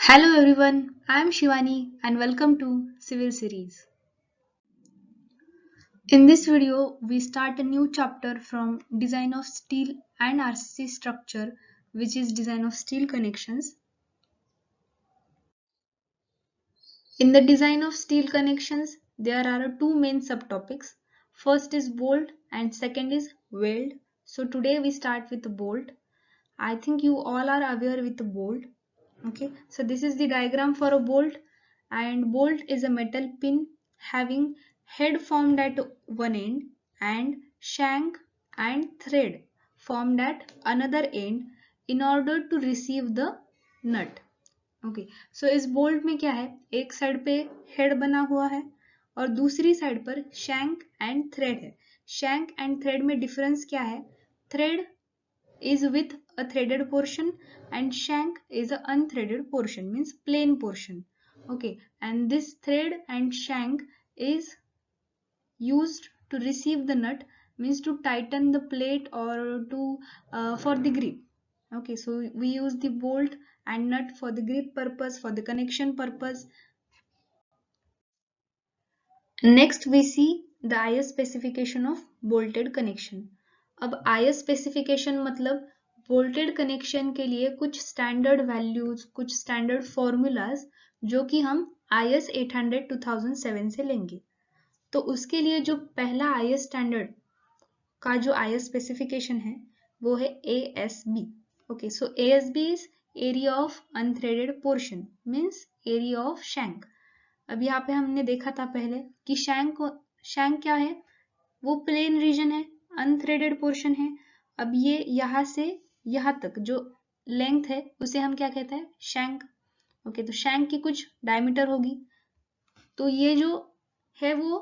Hello everyone, I am Shivani and welcome to Civil Series. In this video, we start a new chapter from Design of Steel and RCC Structure, which is Design of Steel Connections. In the Design of Steel Connections, there are two main subtopics. First is bolt and second is weld. So today we start with the bolt. I think you all are aware with the bolt. Okay, so this is the diagram for a bolt, and bolt is a metal pin having head formed at one end and shank and thread formed at another end in order to receive the nut. Okay so इस bolt में क्या है, एक side पे head बना हुआ है और दूसरी साइड पर शैंक एंड थ्रेड है. शैंक एंड थ्रेड में डिफरेंस क्या है? Thread is with a threaded portion and shank is a unthreaded portion, means plain portion. Okay, and this thread and shank is used to receive the nut, means to tighten the plate or to for the grip. Okay, so we use the bolt and nut for the grip purpose, for the connection purpose. Next we see the IS specification of bolted connection. अब IS specification मतलब bolted connection के लिए कुछ standard values, कुछ standard formulas जो कि हम IS 800 2007 से लेंगे. तो उसके लिए जो पहला IS स्टैंडर्ड का जो IS स्पेसिफिकेशन है वो है ASB. Okay, so ASB is area of unthreaded portion, means area of shank. अब यहाँ पे हमने देखा था पहले कि शैंक क्या है, वो प्लेन रीजन है, अनथ्रेडेड पोर्शन है. अब ये यहाँ से यहाँ तक जो लेंथ है उसे हम क्या कहते हैं? शैंक. ओके, तो शैंक की कुछ डायमीटर होगी, तो ये जो है वो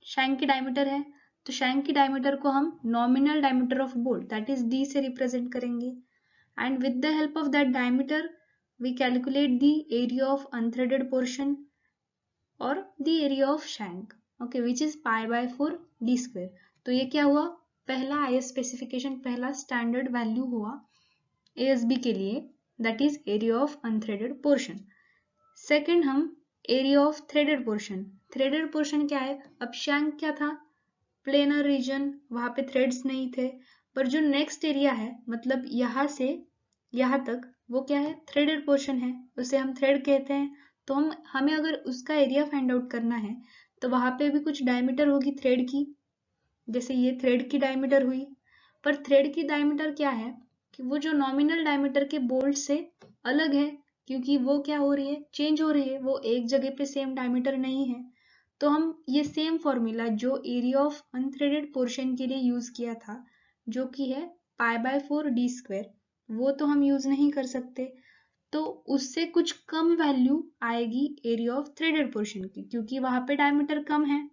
शैंक की डायमीटर है. तो शैंक की डायमीटर को हम nominal diameter of bolt, that is D से रिप्रेजेंट करेंगे. And with the help of that diameter we calculate the area of unthreaded portion और the area of shank, okay, which is pi by 4 D square. तो ये क्या हुआ? पहला IS specification, पहला standard value हुआ एएसबी के लिए, that is area of unthreaded portion. Second हम area of threaded portion. Threaded portion क्या है? अब शैंक क्या था? प्लेनर रीजन, वहां पे थ्रेड्स नहीं थे. पर जो नेक्स्ट एरिया है, मतलब यहाँ से यहाँ तक, वो क्या है? थ्रेडेड पोर्शन है, उसे हम थ्रेड कहते हैं. तो हमें अगर उसका एरिया फाइंड आउट करना है तो वहां पे भी कुछ डायमीटर होगी थ्रेड की, जैसे ये थ्रेड की डायमीटर हुई. पर थ्रेड की डायमीटर क्या है कि वो जो नॉमिनल डायमीटर के बोल्ट से अलग है, क्योंकि वो क्या हो रही है? चेंज हो रही है, वो एक जगह पे सेम डायमीटर नहीं है. तो हम ये सेम फॉर्मूला जो एरिया ऑफ अनथ्रेडेड पोर्शन के लिए यूज किया था, जो कि है पाई बाय 4 डी स्क्वायर, वो तो हम यूज नहीं कर सकते. तो उससे कुछ कम वैल्यू आएगी एरिया ऑफ थ्रेडेड पोर्शन की, क्योंकि वहां पे डायमीटर कम है.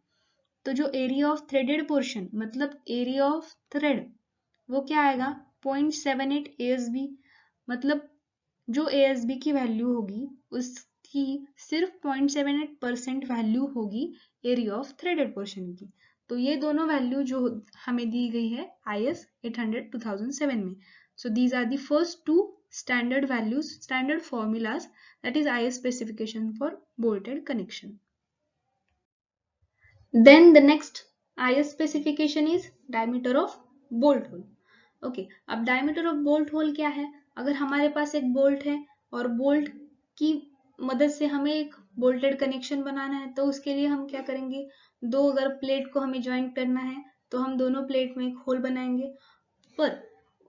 तो जो एरिया ऑफ थ्रेडेड पोर्शन मतलब एरिया ऑफ थ्रेड, वो क्या आएगा? 0.78 ASB. मतलब जो ASB की वैल्यू होगी उसकी सिर्फ 0.78% वैल्यू होगी एरिया ऑफ थ्रेडेड पोर्शन की. तो ये दोनों वैल्यू जो हमें दी गई है IS 800 2007 में. So these are the first two standard values, standard formulas, that is IS specification for bolted connection. Then the next IS specification is diameter of bolt hole. Okay, अब diameter of bolt hole क्या है? अगर हमारे पास एक bolt है और bolt की मदद से हमें एक बोल्टेड कनेक्शन बनाना है, तो उसके लिए हम क्या करेंगे? दो अगर प्लेट को हमें ज्वाइंट करना है तो हम दोनों प्लेट में एक होल बनाएंगे, पर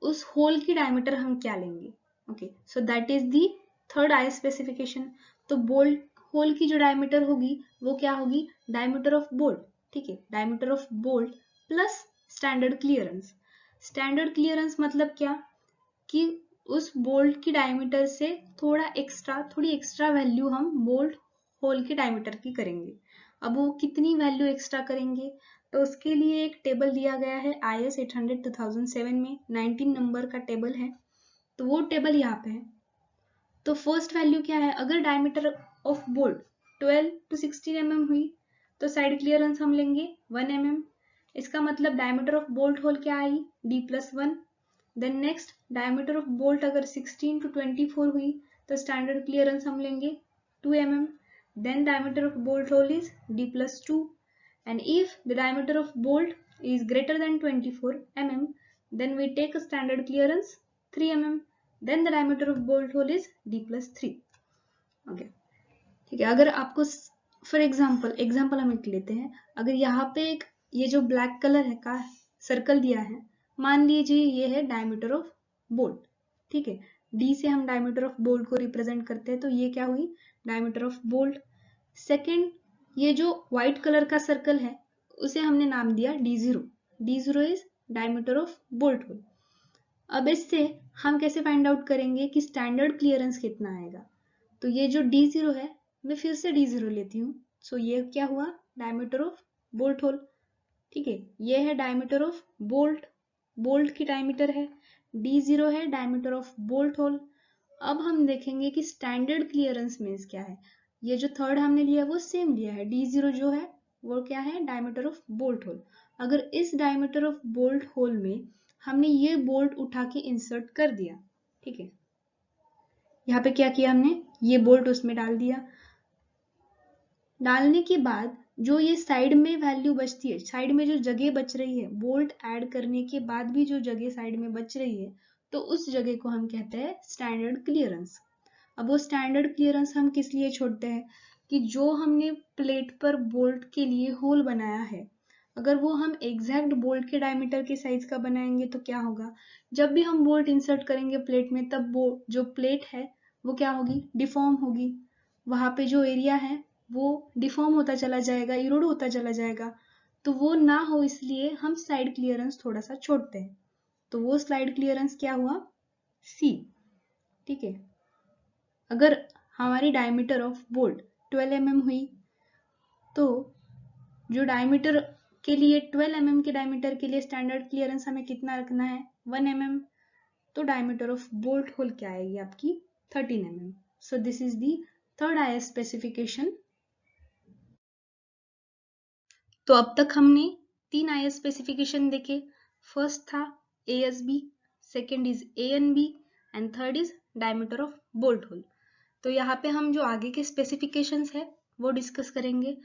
उस होल की डायमीटर हम क्या लेंगे? Okay, so that is the third IS specification. तो बोल्ट होल की जो डायमीटर होगी वो क्या होगी? Diameter of bolt. ठीक है, diameter of bolt plus standard clearance. Standard clearance मतलब क्या? कि उस बोल्ट की डायमीटर से थोड़ी एक्स्ट्रा वैल्यू हम बोल्ट होल की डायमीटर की करेंगे. अब वो कितनी वैल्यू एक्स्ट्रा करेंगे? तो उसके लिए एक टेबल दिया गया है IS 800 2007 में, 19 नंबर का टेबल है. तो वो टेबल यहाँ पे है. तो फर्स्ट वैल्यू क्या है? अगर diameter of bolt 12 to 16 mm हुई तो साइड क्लियरेंस हम लेंगे 1 mm. इसका मतलब डायमीटर ऑफ बोल्ट होल क्या आई? D+1. Then next diameter of bolt अगर 16 to 24 हुई तो स्टैंडर्ड क्लियरेंस हम लेंगे 2 mm. Then diameter of bolt hole is d plus 2, and if the diameter of bolt is greater than 24 mm, then we take a standard clearance 3 mm. Then the diameter of bolt hole is d plus 3. Okay. ठीक है, अगर आपको for example हम एक लेते हैं, अगर यहाँ पे एक ये जो ब्लैक कलर है का सर्कल दिया है, मान लीजिए ये है डायमीटर ऑफ बोल्ट, ठीक है, डी से हम डायमीटर ऑफ बोल्ट को रिप्रेजेंट करते हैं, तो ये क्या हुई डायमीटर ऑफ बोल्ट. सेकेंड, ये जो व्हाइट कलर का सर्कल है उसे हमने नाम दिया D0. D0 is diameter of bolt whole. अब इससे हम कैसे फाइंड आउट करेंगे कि स्टैंडर्ड क्लियरेंस कितना आएगा. तो ये जो D0 है मैं फिर से D0 लेती हूँ. सो ये क्या हुआ डायमीटर ऑफ बोल्ट होल. ठीक है, ये है डायमीटर ऑफ बोल्ट, बोल्ट की डायमीटर है, D0 है डायमीटर ऑफ बोल्ट होल. अब हम देखेंगे कि स्टैंडर्ड क्लियरेंस मीन्स क्या है. ये जो थर्ड हमने लिया वो सेम लिया है, D0 जो है वो क्या है डायमीटर ऑफ बोल्ट होल. अगर इस डायमीटर ऑफ बोल्ट होल में हमने ये बोल्ट उठा के इंसर्ट कर दिया, ठीक है, यहाँ पे क्या किया हमने ये बोल्ट उसमें डाल दिया. डालने के बाद जो ये साइड में वैल्यू बचती है, साइड में जो जगह बच रही है, बोल्ट ऐड करने के बाद भी जो जगह साइड में बच रही है, तो उस जगह को हम कहते हैं स्टैंडर्ड क्लियरेंस. अब वो स्टैंडर्ड क्लियरेंस हम किस लिए छोड़ते हैं कि जो हमने प्लेट पर बोल्ट के लिए होल बनाया है, अगर वो हम एग्जैक्ट बोल्ट के डायमीटर के साइज का बनाएंगे तो क्या होगा, जब भी हम बोल्ट इंसर्ट करेंगे प्लेट में तब वो जो प्लेट है वो क्या होगी डिफॉर्म होगी. वहां पे जो एरिया है वो डिफॉर्म होता चला जाएगा, इरोड होता चला जाएगा. तो वो ना हो इसलिए हम साइड क्लियरेंस थोड़ा सा छोड़ते हैं. तो वो साइड क्लियरेंस क्या हुआ C. ठीक है, अगर हमारी डायमीटर ऑफ बोल्ट 12 mm हुई तो जो डायमीटर के लिए 12 mm के डायमीटर के लिए स्टैंडर्ड क्लियरेंस हमें कितना रखना है 1 mm. तो डायमीटर ऑफ बोल्ट होल क्या आएगी आपकी 13 mm. So this is the third IS specification. तो अब तक हमने 3 IS स्पेसिफिकेशन देखे. फर्स्ट था ASB, second is ANB and third is diameter of bolt whole. तो यहाँ पे हम जो आगे के स्पेसिफिकेशंस है वो डिस्कस करेंगे.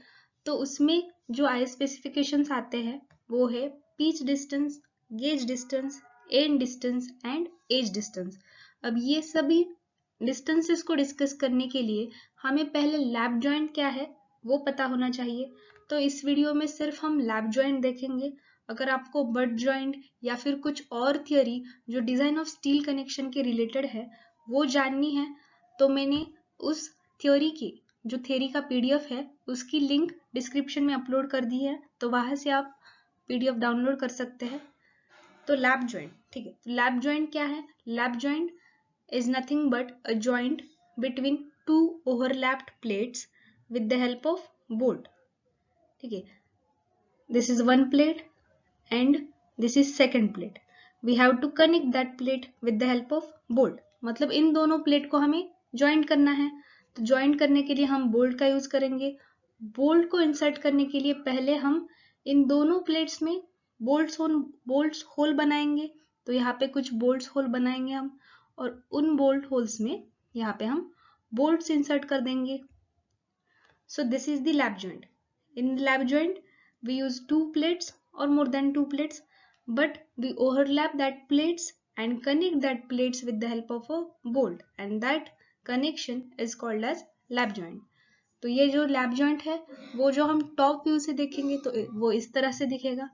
तो उसमें जो IS स्पेसिफिकेशंस आते हैं वो है pitch distance, gauge distance, end distance and edge distance. अब ये सभी डिस्टेंसेस को डिस्कस करने के लिए हमें पहले लैप जॉइंट क्या है वो पता होना चाहिए. तो इस वीडियो में सिर्फ हम लैप जॉइंट देखेंगे. अगर आपको बट जॉइंट या फिर कुछ और थियोरी जो डिजाइन ऑफ स्टील कनेक्शन के रिलेटेड है वो जाननी है तो मैंने उस थ्योरी की जो थ्योरी का PDF है उसकी लिंक डिस्क्रिप्शन में अपलोड कर दी है, तो वहां से आप PDF डाउनलोड कर सकते हैं. तो लैप जॉइंट, ठीक है, तो लैप जॉइंट क्या है. Lap joint is nothing but a joint between two overlapped plates with the help of bolt. ठीक है, this is one plate and this is second plate. We have to connect that plate with the help of bolt. मतलब इन दोनों plate को हमें joint करना है. तो joint करने के लिए हम बोल्ट का यूज करेंगे. बोल्ट को इंसर्ट करने के लिए पहले हम इन दोनों प्लेट्स में बोल्ट्स होल बनाएंगे. तो यहाँ पे कुछ बोल्ट्स होल बनाएंगे हम और उन बोल्ट होल्स में यहाँ पे हम बोल्ट्स इंसर्ट कर देंगे. सो this is the lap joint. In lap joint we use two plates or more than two plates, but we overlap that plates and connect that plates with the help of a bolt, and that connection is called as lap joint. तो ये जो lap joint है वो जो हम top view से देखेंगे तो वो इस तरह से दिखेगा.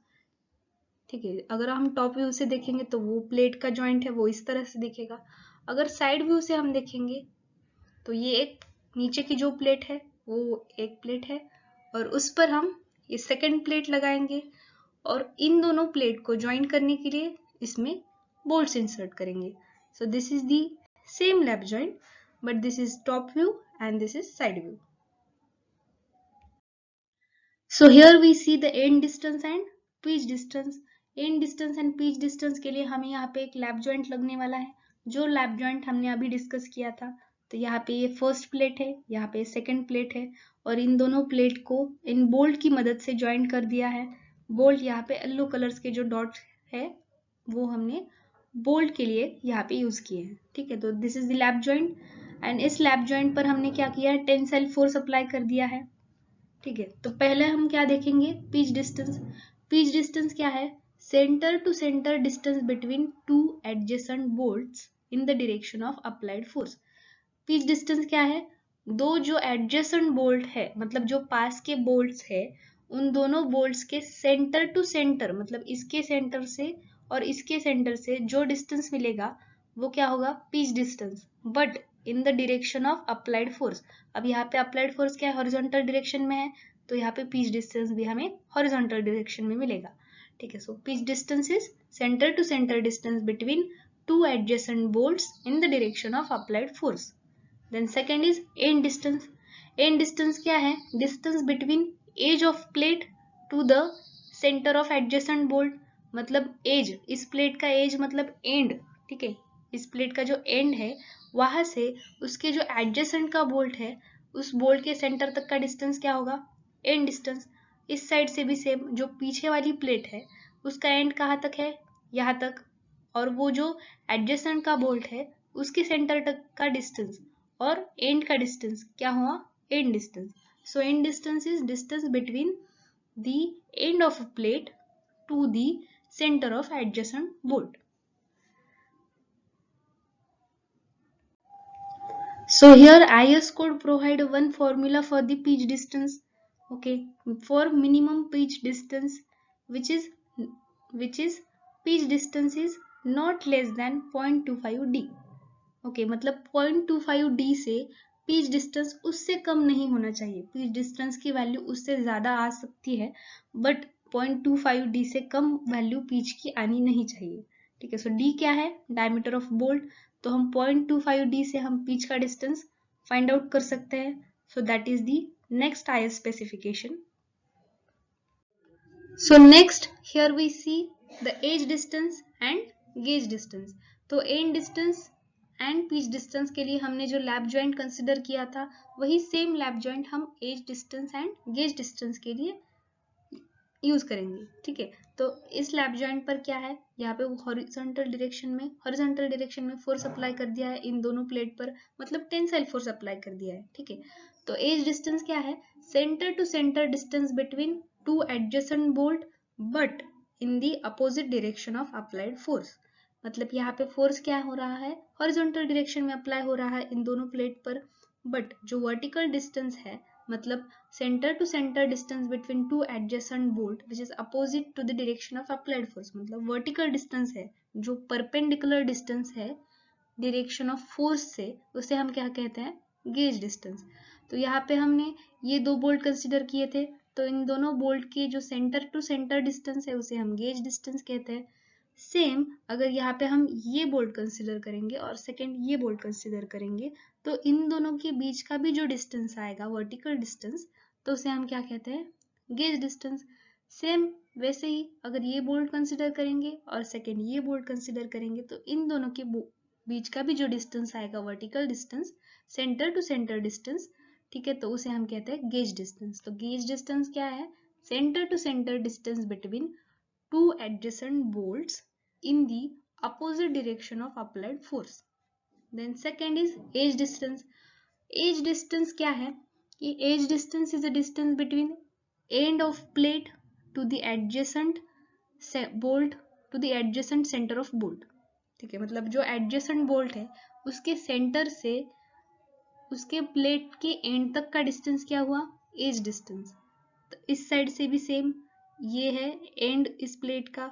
ठीक है, अगर हम टॉप व्यू से देखेंगे तो वो प्लेट का जॉइंट है वो इस तरह से दिखेगा. अगर साइड व्यू से हम देखेंगे तो ये एक नीचे की जो प्लेट है वो एक प्लेट है और उस पर हम ये सेकंड प्लेट लगाएंगे और इन दोनों प्लेट को ज्वाइन करने के लिए इसमें बोल्ट्स इंसर्ट करेंगे. So this is the same lap joint but this is top view and this is side view. So here we see the end distance and pitch distance. End distance and pitch distance के लिए हमें यहाँ पे एक lap joint लगने वाला है जो लैप जॉइंट हमने अभी डिस्कस किया था. तो यहाँ पे ये फर्स्ट प्लेट है, यहाँ पे सेकंड प्लेट है और इन दोनों प्लेट को इन बोल्ट की मदद से ज्वाइंट कर दिया है. बोल्ट यहाँ पे येलो कलर्स के जो डॉट है वो हमने बोल्ट के लिए यहाँ पे यूज किए हैं. ठीक है, तो this is the lap joint and इस लैप जॉइंट पर हमने क्या किया है, टेंसाइल फोर्स अप्लाई कर दिया है। ठीक है, तो पहले हम क्या देखेंगे, पिच डिस्टेंस। पिच डिस्टेंस क्या है, centre to centre distance between two adjacent bolts in the direction of applied force. Pitch distance क्या है, दो जो एडजेसेंट बोल्ट है, मतलब जो पास के बोल्ट्स है, उन दोनों बोल्ट्स के सेंटर टू सेंटर, मतलब इसके सेंटर से और इसके सेंटर से जो डिस्टेंस मिलेगा वो क्या होगा, pitch distance, but in the direction of applied force. अब यहाँ पे अप्लाइड फोर्स क्या है, हॉरिजॉन्टल डायरेक्शन में है, तो यहाँ पे पिच डिस्टेंस भी हमें हॉरिजॉन्टल डायरेक्शन में मिलेगा। ठीक है, so pitch distance is centre to centre distance between two adjacent bolts in the direction of applied force. Then second is end distance. End distance क्या है, distance between edge of plate to the center of adjacent bolt, मतलब edge, इस plate का edge मतलब end, ठीक है, इस plate का जो end है वहां से उसके जो adjacent का बोल्ट है उस बोल्ट के सेंटर तक का डिस्टेंस क्या होगा, end distance। इस साइड से भी सेम, जो पीछे वाली प्लेट है उसका एंड कहाँ तक है, यहाँ तक, और वो जो एडजेसेंट का बोल्ट है उसके सेंटर तक का डिस्टेंस और एंड का डिस्टेंस क्या हुआ, end distance. So end distance is distance between the end of a plate to the centre of adjacent bolt. So here IS code provide one formula for the pitch distance, okay, for minimum pitch distance, which is pitch distance is not less than 0.25 d, okay, मतलब 0.25 d से pitch distance उससे कम नहीं होना चाहिए, pitch distance की value उससे ज्यादा आ सकती है बट 0.25 d से कम वैल्यू pitch की आनी नहीं चाहिए। ठीक है, सो d क्या है, डायमीटर ऑफ बोल्ट, तो हम 0.25 d से हम पिच का डिस्टेंस फाइंड आउट कर सकते हैं। So that is the next IS specification. So next here we see the edge distance and gauge distance. तो and distance and pitch distance के लिए हमने जो लैप जॉइंट कंसिडर किया था वही सेम लैप जॉइंट हम edge distance and gauge distance के लिए यूज करेंगे। ठीक है, तो इस लैप जॉइंट पर क्या है, यहाँ पे हॉरिजॉन्टल डायरेक्शन में फोर्स अप्लाई कर दिया है इन दोनों प्लेट पर, मतलब टेंसाइल फोर्स अप्लाई कर दिया है। ठीक है, तो एज डिस्टेंस क्या है, centre to centre distance between two adjacent bolt but in the opposite direction of applied force. मतलब यहाँ पे फोर्स क्या हो रहा है, हॉरिजॉन्टल डायरेक्शन में अप्लाई हो रहा है इन दोनों प्लेट पर, बट जो वर्टिकल डिस्टेंस है, मतलब center to center distance between two adjacent bolt which is opposite to the direction of applied force, मतलब vertical distance है, जो perpendicular distance है direction of force से, उसे हम क्या कहते हैं, gauge distance। तो यहाँ पे हमने ये दो बोल्ट कंसिडर किए थे, तो इन दोनों बोल्ट के जो सेंटर टू सेंटर डिस्टेंस है उसे हम गेज डिस्टेंस कहते हैं। सेम अगर यहाँ पे हम ये बोल्ट कंसिडर करेंगे और सेकेंड ये बोल्ट कंसिडर करेंगे, तो इन दोनों के बीच का भी जो डिस्टेंस आएगा वर्टिकल डिस्टेंस, तो उसे हम क्या कहते हैं, गेज डिस्टेंस। सेम वैसे ही अगर ये बोल्ट कंसिडर करेंगे और सेकेंड ये बोल्ट कंसिडर करेंगे, तो इन दोनों के बीच का भी जो डिस्टेंस आएगा vertical distance, centre to centre distance, ठीक है, तो उसे हम कहते हैं गेज डिस्टेंस। तो गेज डिस्टेंस क्या है, centre to centre distance between two adjacent bolts in the opposite direction of applied force. Then second is edge distance. Edge distance क्या है, ये edge distance is the distance between end of plate to the adjacent bolt to the adjacent center of bolt। ठीक है, मतलब जो adjacent bolt है उसके centre से उसके प्लेट के एंड तक का डिस्टेंस क्या हुआ, एज डिस्टेंस। तो इस साइड से भी सेम, ये है एंड इस प्लेट का,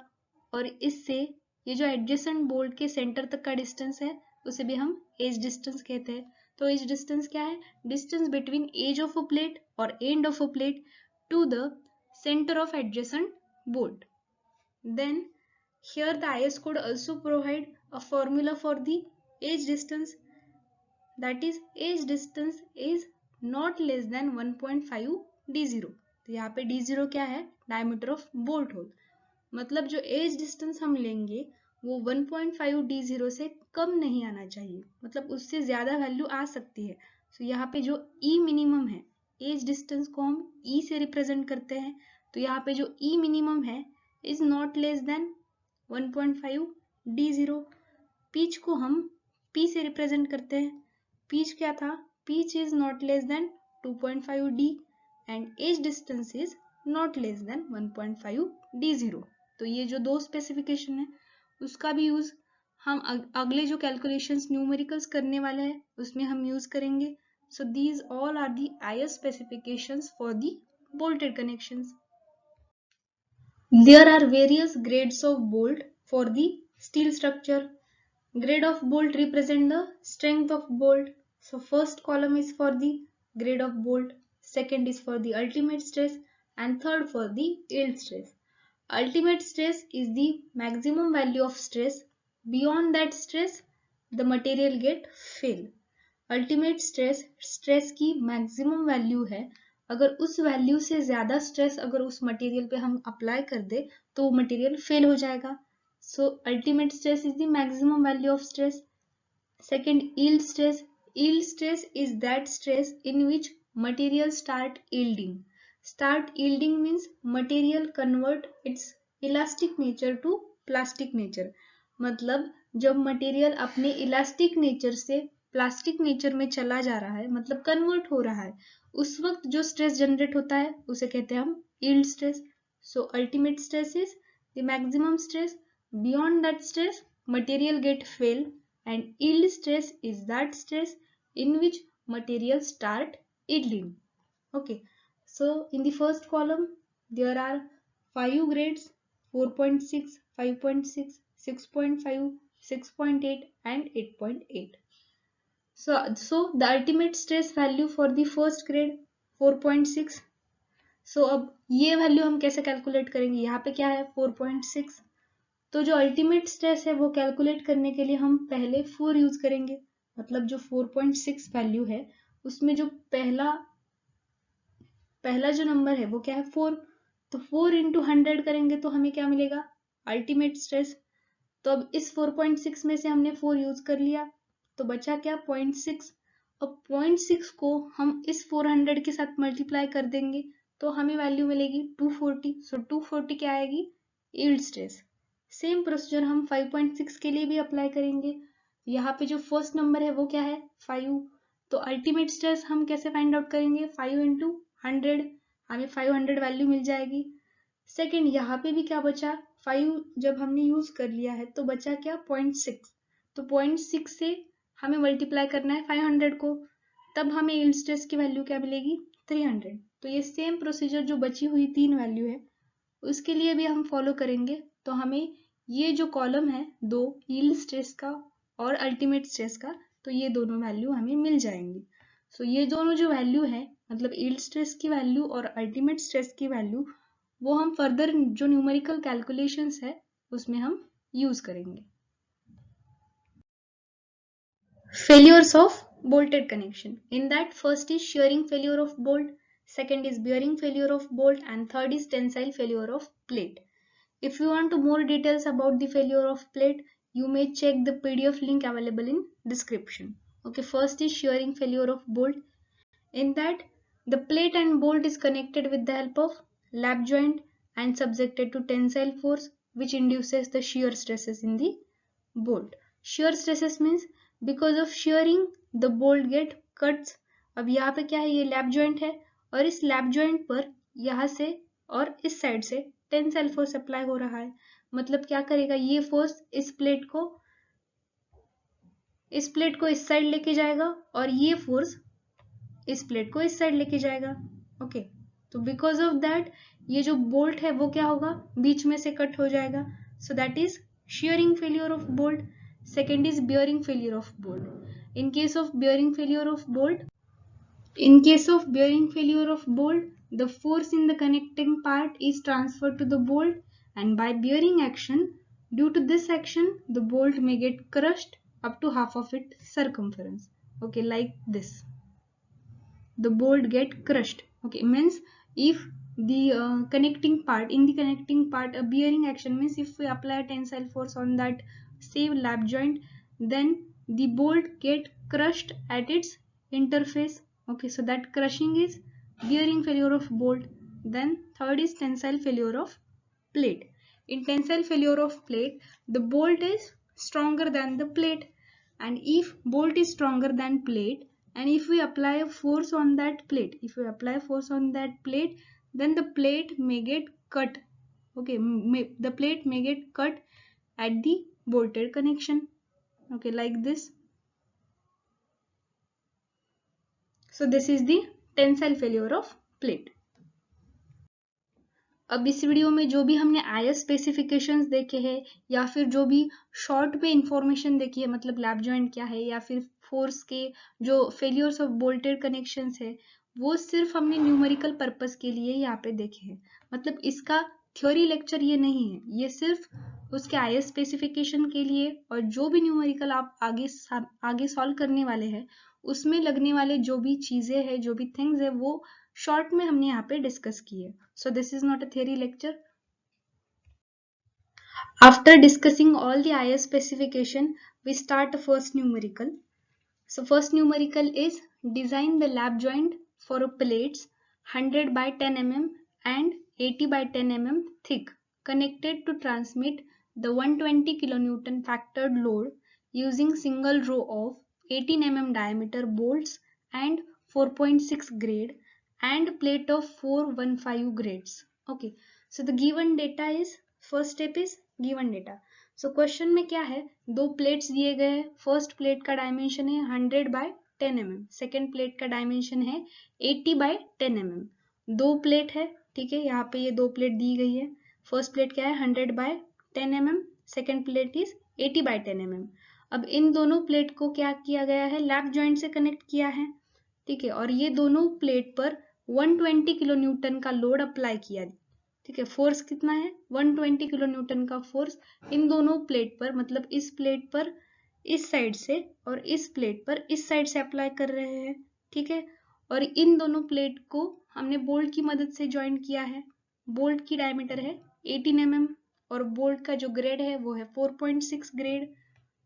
और इससे ये जो एडजेसेंट बोल्ट के सेंटर तक का डिस्टेंस है उसे भी हम एज डिस्टेंस कहते हैं। तो एज डिस्टेंस क्या है, distance between edge of a plate और end of a plate to the centre of adjacent bolt. Then here the IS code also provide a formula for the edge distance, that is edge distance is not less than 1.5 d0। तो यहाँ पे d0 क्या है, diameter of bolt whole, मतलब जो as distance हम लेंगे वो 1.5 d0 से कम नहीं आना चाहिए, मतलब उससे ज्यादा वैल्यू आ सकती है। तो यहाँ पे जो ई मिनिमम है, एज डिस्टेंस को हम ई से रिप्रेजेंट करते हैं, तो यहाँ पे जो ई मिनिमम है is not less than 1.5 d0। Pitch को हम पी से रिप्रेजेंट करते हैं, पिच क्या था, pitch is not less than 2.5 d and edge distance is not less than 1.5 d0। तो ये जो दो स्पेसिफिकेशन है उसका भी यूज हम अगले जो कैलकुलेशंस न्यूमेरिकल्स करने वाले हैं उसमें हम यूज करेंगे। So these all are the IS specifications for the bolted connections. There are various grades of bolt for the steel structure. Grade of bolt represent the strength of bolt. So first column is for the grade of bolt, second is for the ultimate stress, and third for the yield stress. Ultimate stress is the maximum value of stress. Beyond that stress, the material get fail. Ultimate stress की maximum value है, अगर उस value से ज्यादा stress अगर उस material पे हम अप्लाई कर दे तो वो मटेरियल फेल हो जाएगा। सो ultimate stress is the maximum value of stress. Second, yield stress is that stress in which material start yielding. Start yielding means material convert its elastic nature to plastic nature. मतलब जब material अपने elastic nature से plastic nature में चला जा रहा है, मतलब कन्वर्ट हो रहा है, उस वक्त जो स्ट्रेस जनरेट होता है उसे कहते हैं हम yield stress. So ultimate stress is the maximum stress, beyond that stress material get fail, and yield stress is that stress in which materials start yielding. Okay, so in the first column there are 5 grades: 4.6, 5.6, 6.5, 6.8 and 8.8. So the ultimate stress value for the first grade 4.6. So अब ये value हम कैसे calculate करेंगे, यहाँ पे क्या है 4.6, तो जो अल्टीमेट स्ट्रेस है वो कैलकुलेट करने के लिए हम पहले 4 यूज करेंगे। मतलब जो 4.6 वैल्यू है उसमें जो पहला जो नंबर है वो क्या है 4, तो 4 इंटू 100 करेंगे तो हमें क्या मिलेगा अल्टीमेट स्ट्रेस। तो अब इस 4.6 में से हमने 4 यूज कर लिया तो बचा क्या 0.6। अब 0.6 को हम इस 400 के साथ मल्टीप्लाई कर देंगे तो हमें वैल्यू मिलेगी 240। सो 240 क्या आएगी यील्ड स्ट्रेस। सेम प्रोसीजर हम 5.6 के लिए भी अप्लाई करेंगे। यहाँ पे जो फर्स्ट नंबर है वो क्या है 5, तो अल्टीमेट स्ट्रेस हम कैसे फाइंड आउट करेंगे 5 इंटू 100, हमें 500 वैल्यू मिल जाएगी। सेकेंड, यहाँ पे भी क्या बचा 5 जब हमने यूज कर लिया है तो बचा क्या 0.6, तो 0.6 से हमें मल्टीप्लाई करना है 500 को, तब हमें यील्ड स्ट्रेस की वैल्यू क्या मिलेगी 300। तो ये सेम प्रोसीजर जो बची हुई 3 वैल्यू है उसके लिए भी हम फॉलो करेंगे। तो हमें ये जो कॉलम है दो यील्ड स्ट्रेस का और अल्टीमेट स्ट्रेस का, तो ये दोनों वैल्यू हमें मिल जाएंगी। सो ये दोनों जो वैल्यू है मतलब यील्ड स्ट्रेस की वैल्यू और अल्टीमेट स्ट्रेस की वैल्यू वो हम फर्दर जो न्यूमेरिकल कैलकुलेशंस है उसमें हम यूज करेंगे। Failures of bolted connection. In that, first is shearing failure of bolt, second is bearing failure of bolt, and third is tensile failure of plate. If you want to more details about the failure of plate, you may check the PDF link available in description. Okay, first is shearing failure of bolt. In that, the plate and bolt is connected with the help of lap joint and subjected to tensile force which induces the shear stresses in the bolt. Shear stresses means because of shearing the bolt get cuts। अब यहाँ पे क्या है ये lap joint है और इस lap joint पर यहाँ से और इस साइड से टेंसाइल फोर्स अप्लाई हो रहा है। मतलब क्या करेगा ये फोर्स इस प्लेट को इस साइड लेके जाएगा और ये फोर्स इस प्लेट को इस साइड लेके जाएगा। ओके, तो बिकॉज ऑफ दैट ये जो बोल्ट है वो क्या होगा बीच में से कट हो जाएगा। सो that is shearing failure of bolt. Second is bearing failure of bolt. In case of bearing failure of bolt, the force in the connecting part is transferred to the bolt, and by bearing action, due to this action, the bolt may get crushed up to half of its circumference. Okay, like this. The bolt get crushed. Okay, means if the connecting part a bearing action means if we apply a tensile force on that same lap joint, then the bolt get crushed at its interface. Okay, so that crushing is bearing failure of bolt. Then third is tensile failure of plate. In tensile failure of plate, the bolt is stronger than the plate and if bolt is stronger than plate, and if we apply a force on that plate, then the plate may get cut. Okay, the plate may get cut at the bolted connection. Okay, like this. So this is the tensile failure of plate. अब इस video में जो भी हमने IS specifications देखे हैं या फिर जो भी शॉर्ट में इंफॉर्मेशन देखी है, मतलब लैप जॉइंट क्या है या फिर फोर्स के जो फेलियर्स ऑफ बोल्टेड कनेक्शंस है, वो सिर्फ हमने न्यूमेरिकल पर्पस के लिए यहाँ पे देखे हैं. मतलब इसका थ्योरी लेक्चर ये नहीं है, ये सिर्फ उसके आईएस स्पेसिफिकेशन के लिए, और जो भी न्यूमेरिकल आप आगे सॉल्व करने वाले हैं उसमें लगने वाले जो भी चीजें हैं, जो भी थिंग्स है, वो शॉर्ट में हमने यहाँ पे डिस्कस की है. So this is not a theory lecture. After discussing all the IS specification, we start the first numerical. So first numerical is design the lap joint for plates 100 by 10 mm and 80 by 10 mm thick, connected to transmit the 120 kilonewton factored load using single row of 18 mm diameter bolts and 4.6 grade and plate of 415 grades. Okay, so the given data is, first step is given data. So question में क्या है, दो plates दिए गए हैं. First plate का dimension है 100 by 10 mm, second plate का डायमेंशन है 80 बाय 10 mm. दो प्लेट है, ठीक है, यहाँ पे ये दो प्लेट दी गई है. फर्स्ट प्लेट क्या है 100 by 10 mm, second plate is 80 by 10 mm. अब इन दोनों प्लेट को क्या किया गया है, लैप जॉइंट से कनेक्ट किया है, ठीक है, और ये दोनों प्लेट पर 120 किलो न्यूटन का लोड अप्लाई किया. ठीक है, फोर्स कितना है, 120 किलो न्यूटन का फोर्स इन दोनों प्लेट पर, मतलब इस प्लेट पर इस साइड से और इस प्लेट पर इस साइड से अप्लाई कर रहे हैं. ठीक है, और इन दोनों प्लेट को हमने बोल्ट की मदद से ज्वाइन किया है. बोल्ट की डायमीटर है 18 mm और बोल्ट का जो ग्रेड है वो है 4.6 grade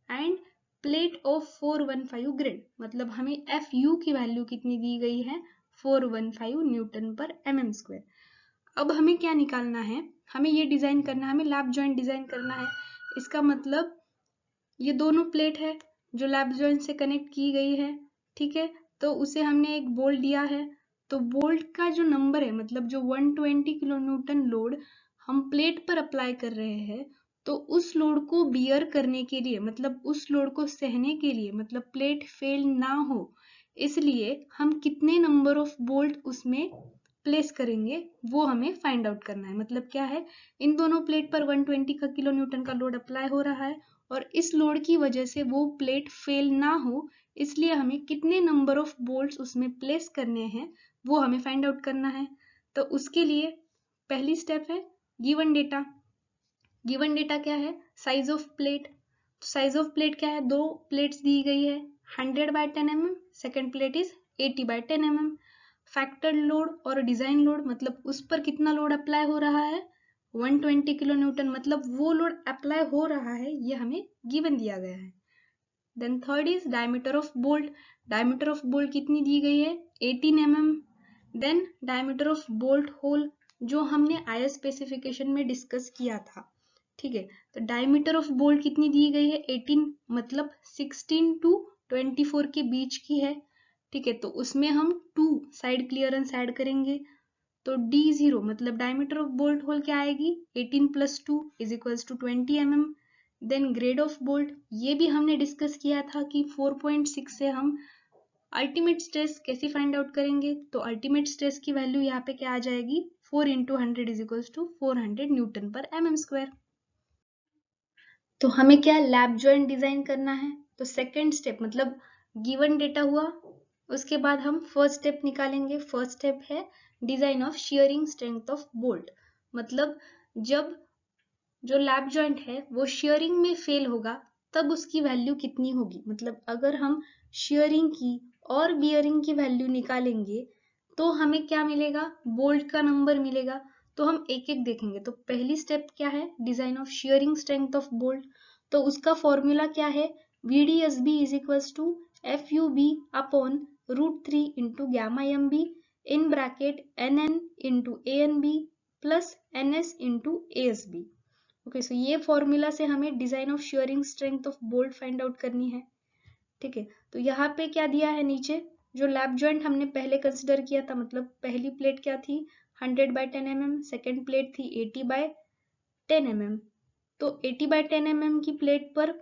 end plate of 415 grade. मतलब हमें FU की वैल्यू कितनी दी गई है, 415 न्यूटन पर mm स्क्वायर. अब हमें क्या निकालना है, हमें ये डिजाइन करना है, हमें लैप जॉइंट डिजाइन करना है. इसका मतलब ये दोनों प्लेट है जो लैप जॉइंट से कनेक्ट की गई है. ठीक है, तो उसे हमने एक बोल्ट दिया है, तो बोल्ट का जो नंबर है, मतलब जो 120 किलो न्यूटन लोड हम प्लेट पर अप्लाई कर रहे हैं, तो उस लोड को बियर करने के लिए, मतलब उस लोड को सहने के लिए, मतलब प्लेट फेल ना हो, इसलिए हम कितने नंबर ऑफ बोल्ट उसमें प्लेस करेंगे वो हमें फाइंड आउट करना है. मतलब क्या है, इन दोनों प्लेट पर 120 का किलो न्यूटन का लोड अप्लाई हो रहा है और इस लोड की वजह से वो प्लेट फेल ना हो, इसलिए हमें कितने नंबर ऑफ बोल्ट्स उसमें प्लेस करने हैं वो हमें फाइंड आउट करना है. तो उसके लिए पहली स्टेप है गिवन डेटा. गिवन डेटा क्या है, size of plate. Size of plate क्या है, दो प्लेट्स दी गई है 100 by 10 mm, second plate is 80 by 10 mm. Factored load और डिजाइन लोड, मतलब उस पर कितना लोड अप्लाई हो रहा है, 120 किलो न्यूटन, मतलब वो लोड अप्लाई हो रहा है, ये हमें गिवन दिया गया है. Then third is diameter of bolt. Diameter of bolt कितनी दी गई है, 18 mm. Then diameter of bolt hole, जो हमने आईएस स्पेसिफिकेशन में डिस्कस किया था. ठीक है, तो डायमीटर ऑफ बोल्ट कितनी दी गई है, 18, मतलब 16 to 24 के बीच की है. ठीक है, तो उसमें हम 2 साइड क्लियरेंस ऐड करेंगे, तो D0 मतलब डायमीटर ऑफ बोल्ट होल क्या आएगी, 18 + 2 = 20 mm. Then grade of bolt, ये भी हमने डिस्कस किया था कि 4.6 से हम अल्टीमेट स्ट्रेस कैसे फाइंड आउट करेंगे. तो अल्टीमेट स्ट्रेस की वैल्यू यहाँ पे क्या आ जाएगी, 4 × 100 = 400 न्यूटन पर mm स्क्वायर. तो हमें क्या लैप जॉइंट डिजाइन करना है. तो सेकेंड स्टेप, मतलब गिवन डेटा हुआ, उसके बाद हम फर्स्ट स्टेप निकालेंगे. फर्स्ट स्टेप है design of shearing strength of bolt. मतलब जब जो लैप जॉइंट है वो शियरिंग में फेल होगा तब उसकी वैल्यू कितनी होगी. मतलब अगर हम शियरिंग की और बियरिंग की वैल्यू निकालेंगे तो हमें क्या मिलेगा, बोल्ट का नंबर मिलेगा. तो हम एक एक देखेंगे. तो पहली स्टेप क्या है, design of shearing strength of bolt. तो उसका फॉर्मूला क्या है, VDSB = FUB upon √3 × gamma MB in bracket NN × ANB plus NS × ASB. Okay, सो ये फॉर्मूला से हमें design of shearing strength of bolt find out करनी है. ठीक है, तो यहाँ पे क्या दिया है नीचे, जो लैप जॉइंट हमने पहले कंसिडर किया था, मतलब पहली प्लेट क्या थी 100/10 mm, सेकेंड प्लेट थी 80/10 mm। तो 80/10 mm की प्लेट पर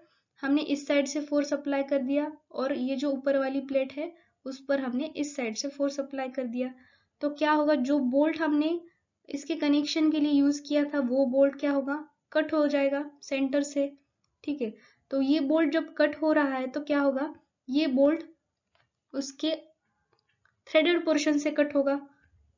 हमने इस साइड से फोर्स अप्लाई कर दिया और ये जो ऊपर वाली प्लेट है उस पर हमने इस साइड से फोर्स अप्लाई कर दिया। तो क्या होगा, जो बोल्ट हमने इसके कनेक्शन के लिए यूज किया था वो बोल्ट क्या होगा, कट हो जाएगा सेंटर से। ठीक है, तो ये बोल्ट जब कट हो रहा है तो क्या होगा, ये बोल्ट उसके थ्रेडेड पोर्शन से कट होगा।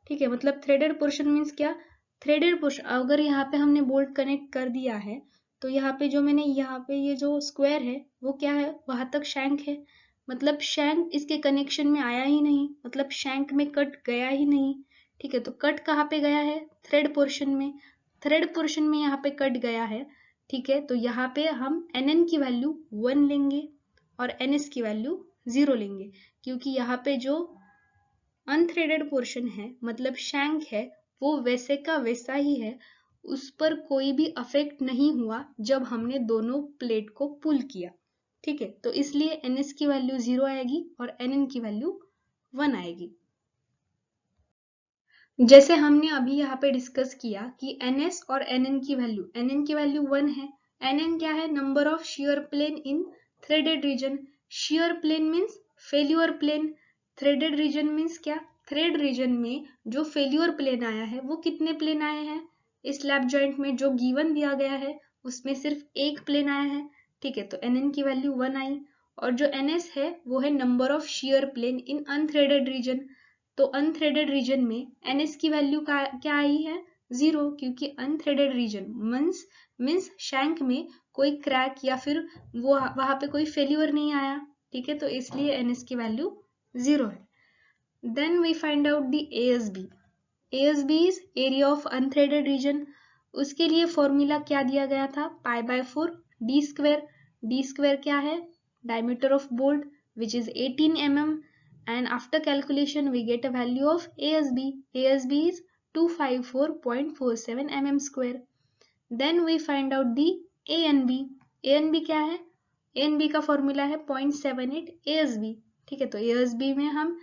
ठीक है, मतलब थ्रेडेड पोर्शन मीन्स क्या, थ्रेडेड पोर्शन अगर यहाँ पे हमने बोल्ट कनेक्ट कर दिया है तो यहाँ पे जो मैंने यहाँ पे ये जो स्क्वायर है वो क्या है, वहां तक शैंक है, मतलब शैंक इसके कनेक्शन में आया ही नहीं, मतलब शैंक में कट गया ही नहीं। ठीक है, तो कट कहाँ पे गया है, थ्रेड पोर्शन में, थ्रेड पोर्शन में यहाँ पे कट गया है। ठीक है, तो यहाँ पे हम NN की वैल्यू 1 लेंगे और NS की वैल्यू 0 लेंगे, क्योंकि यहाँ पे जो अनथ्रेडेड पोर्शन है मतलब शैंक है वो वैसे का वैसा ही है, उस पर कोई भी अफेक्ट नहीं हुआ जब हमने दोनों प्लेट को पुल किया। ठीक है, तो इसलिए NS की वैल्यू 0 आएगी और NN की वैल्यू 1 आएगी। जैसे हमने अभी यहाँ पे डिस्कस किया कि NS और NN की वैल्यू 1 है। NN क्या है, नंबर ऑफ shear plane इन threaded region. shear plane means failure plane, threaded region means क्या, थ्रेड रीजन में जो फेल्यूर प्लेन आया है वो कितने प्लेन आए हैं, इस लैप जॉइंट में जो गिवन दिया गया है उसमें सिर्फ एक प्लेन आया है। ठीक है, तो NN की वैल्यू 1 आई और जो NS है वो है number of shear plane in unthreaded region. तो अनथ्रेडेड रीजन में NS की वैल्यू क्या आई है, 0, क्योंकि अनथ्रेडेड रीजन मीन्स शैंक में कोई क्रैक या फिर वो वहां पे कोई फेल्यूर नहीं आया। ठीक है, तो इसलिए NS की वैल्यू 0 है। Then we find out the ASB। ASB is area of unthreaded region. उसके लिए फॉर्मूला क्या दिया गया था, π/4 d स्क्वायर। d स्क्वायर क्या है, diameter of bolt which is 18 mm, and after calculation we get a value of ASB. ASB is 254.47 mm square. Then we find out the ANB. ANB क्या है, ANB का formula है 0.78 ASB। ठीक है, तो ASB में हम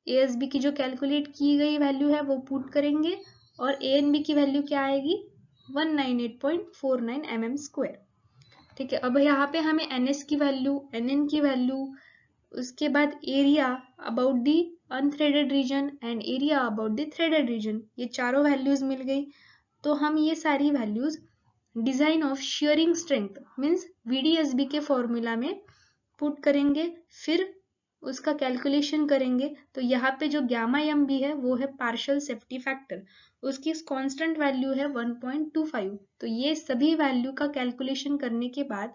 ASB की जो कैलकुलेट की गई वैल्यू है वो पुट करेंगे और ANB की वैल्यू क्या आएगी, 198.49 mm स्क्वायर। ठीक है, अब यहाँ पे हमें NS की वैल्यू, NN की वैल्यू, उसके बाद area about the unthreaded region and area about the threaded region, ये चारों वैल्यूज मिल गई। तो हम ये सारी values design of sharing strength means VDSB के फॉर्मूला में पुट करेंगे, फिर उसका कैलकुलेशन करेंगे। तो यहाँ पे जो गामा MB है वो है पार्शियल सेफ्टी फैक्टर, उसकी कांस्टेंट वैल्यू है 1.25। तो ये सभी वैल्यू का कैलकुलेशन करने के बाद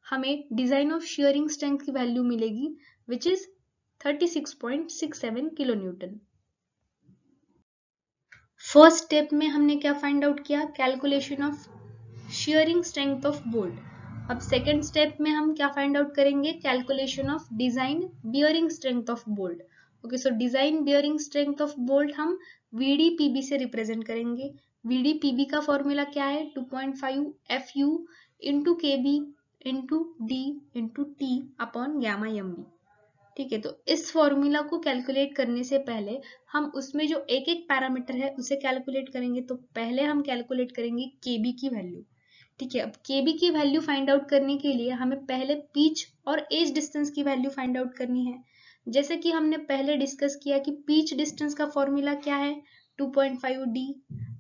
हमें डिजाइन ऑफ शेयरिंग स्ट्रेंथ की वैल्यू मिलेगी which is 36.67 kilonewton. First step में हमने क्या फाइंड आउट किया, calculation of sharing strength of bolt. अब सेकेंड स्टेप में हम क्या फाइंड आउट करेंगे, calculation of design bearing strength of bolt. Okay, so design bearing strength of bolt हम VDPB से रिप्रेजेंट करेंगे। VDPB का फॉर्मूला क्या है, 2.5 FU into KB into D into T upon gamma MB। ठीक है, तो इस फॉर्मूला को कैलकुलेट करने से पहले हम उसमें जो एक एक पैरामीटर है उसे कैलकुलेट करेंगे। तो पहले हम कैलकुलेट करेंगे KB की वैल्यू। ठीक है, अब KB की वैल्यू फाइंड आउट करने के लिए हमें पहले पिच और एज डिस्टेंस की वैल्यू फाइंड आउट करनी है। जैसे कि हमने पहले डिस्कस किया कि पिच डिस्टेंस का फॉर्मूला क्या है, 2.5D।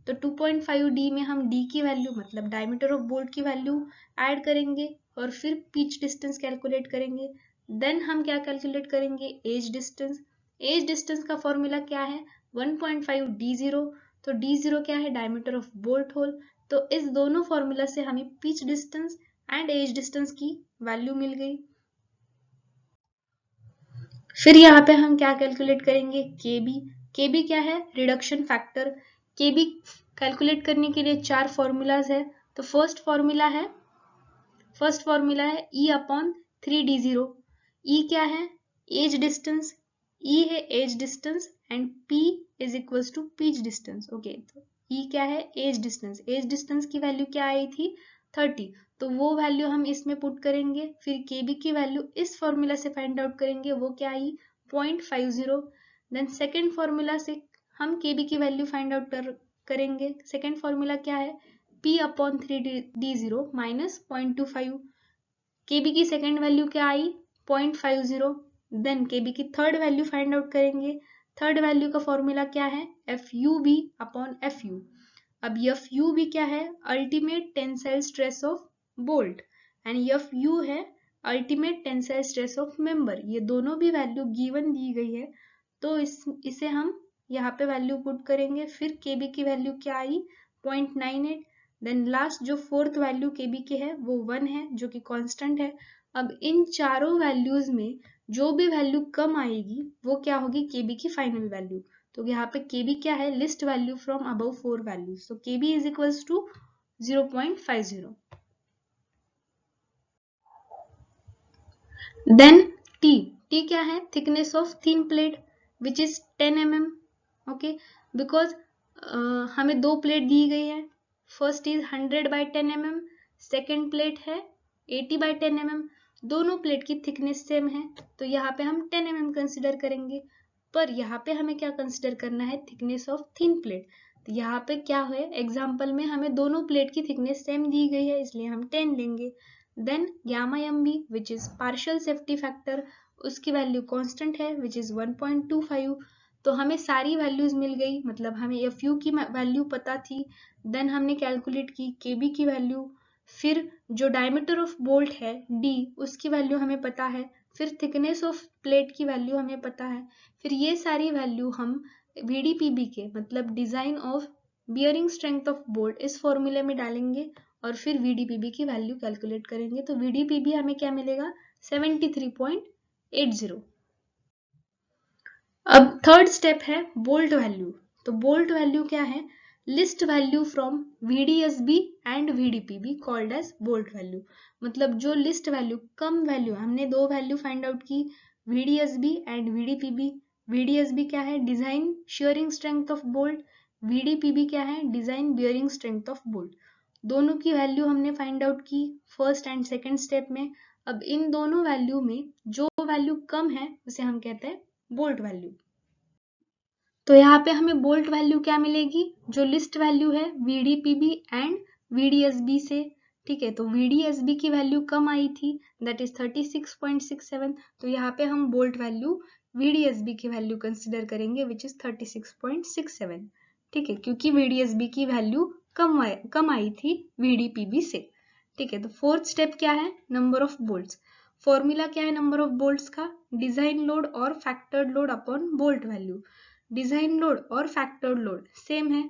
तो 2.5D में हम D की वैल्यू मतलब डायमीटर ऑफ बोल्ट की वैल्यू ऐड करेंगे और फिर पिच डिस्टेंस कैलकुलेट करेंगे। देन हम क्या कैलकुलेट करेंगे, एज डिस्टेंस। एज डिस्टेंस का फॉर्मूला क्या है, 1.5 D0। तो D0 क्या है, डायमीटर ऑफ बोल्ट होल। तो इस दोनों फॉर्मूला से हमें pitch distance and edge distance की वैल्यू मिल गई। फिर यहाँ पे हम क्या कैलकुलेट करेंगे, KB क्या है, रिडक्शन फैक्टर। KB कैलकुलेट करने के लिए 4 फॉर्मूलाज है। तो फर्स्ट फॉर्मूला है E अपॉन 3D0। E क्या है, एज डिस्टेंस। E है edge distance and P is equals to pitch distance. Okay, तो E क्या है, एज डिस्टेंस। एज डिस्टेंस की वैल्यू क्या आई थी, 30, तो वो वैल्यू हम इसमें पुट करेंगे। फिर केबी की वैल्यू इस फॉर्मूला से फाइंड आउट करेंगे, वो क्या आई 0.50। देन सेकेंड फॉर्मूला से हम केबी की वैल्यू फाइंड आउट करेंगे। सेकेंड फॉर्मूला क्या है, P/3D0 माइनस 0.25। केबी की सेकेंड वैल्यू क्या आई 0.50। देन केबी की थर्ड वैल्यू फाइंड आउट करेंगे। थर्ड वैल्यू का फॉर्मूला क्या है, FUB/FU। अब FUB क्या है, ultimate tensile stress of bolt, and FU है ultimate tensile stress of member. ये दोनों भी वैल्यू गिवन दी गई है, तो इसे हम यहाँ पे वैल्यू पुट करेंगे। फिर केबी की वैल्यू क्या आई 0.98। देन लास्ट जो फोर्थ वैल्यू केबी की है वो 1 है, जो कि कांस्टेंट है। अब इन चारों वैल्यूज में जो भी वैल्यू कम आएगी वो क्या होगी, केबी की फाइनल वैल्यू। तो यहाँ पे केबी क्या है, least value from above 4 values. So k b is equals to 0.50। देन टी क्या है, thickness of thin plate which is 10 mm। Okay, because हमें दो प्लेट दी गई है, first is 100/10 mm, second plate है 80/10 mm। दोनों प्लेट की थिकनेस सेम है, तो यहाँ पे हम 10 mm कंसिडर करेंगे। पर यहाँ पे हमें क्या कंसिडर करना है, थिकनेस ऑफ थिन प्लेट। तो यहाँ पे क्या है, एग्जाम्पल में हमें दोनों प्लेट की थिकनेस सेम दी गई है, इसलिए हम 10 लेंगे। Then gamma mb which is partial safety factor, उसकी वैल्यू कांस्टेंट है विच इज 1.25। तो हमें सारी वैल्यूज मिल गई, मतलब हमें FU की वैल्यू पता थी। देन हमने कैलकुलेट की KB की वैल्यू, फिर जो डायमीटर ऑफ बोल्ट है D उसकी वैल्यू हमें पता है, फिर थिकनेस ऑफ प्लेट की वैल्यू हमें पता है। फिर ये सारी वैल्यू हम VDPB के मतलब design of bearing strength of bolt इस फॉर्मूले में डालेंगे और फिर VDPB की वैल्यू कैलकुलेट करेंगे। तो VDPB हमें क्या मिलेगा 73.80। अब थर्ड स्टेप है बोल्ट वैल्यू। तो बोल्ट वैल्यू क्या है, least value from VDSB and VDPB called as bolt value. मतलब जो लिस्ट वैल्यू कम वैल्यू, हमने दो वैल्यू फाइंड आउट की VDSB एंड VDPB। VDSB क्या है, design shearing strength of bolt, VDPB क्या है, design bearing strength of bolt. दोनों की वैल्यू हमने फाइंड आउट की फर्स्ट एंड सेकेंड स्टेप में। अब इन दोनों वैल्यू में जो वैल्यू कम है उसे हम कहते हैं बोल्ट वैल्यू। तो यहाँ पे हमें बोल्ट वैल्यू क्या मिलेगी, जो लिस्ट वैल्यू है VDPB एंड VDSB से। ठीक है, तो VDSB की वैल्यू कम आई थी, दैट इज 36.67। तो यहाँ पे हम बोल्ट वैल्यू VDSB की वैल्यू कंसिडर करेंगे विच इज 36.67। ठीक है, क्योंकि VDSB की वैल्यू कम आई थी VDPB से। ठीक है, तो फोर्थ स्टेप क्या है, नंबर ऑफ बोल्ट्स। फॉर्मूला क्या है नंबर ऑफ बोल्ट्स का, डिजाइन लोड और factored load upon bolt value. Design load और फैक्टर्ड लोड सेम है,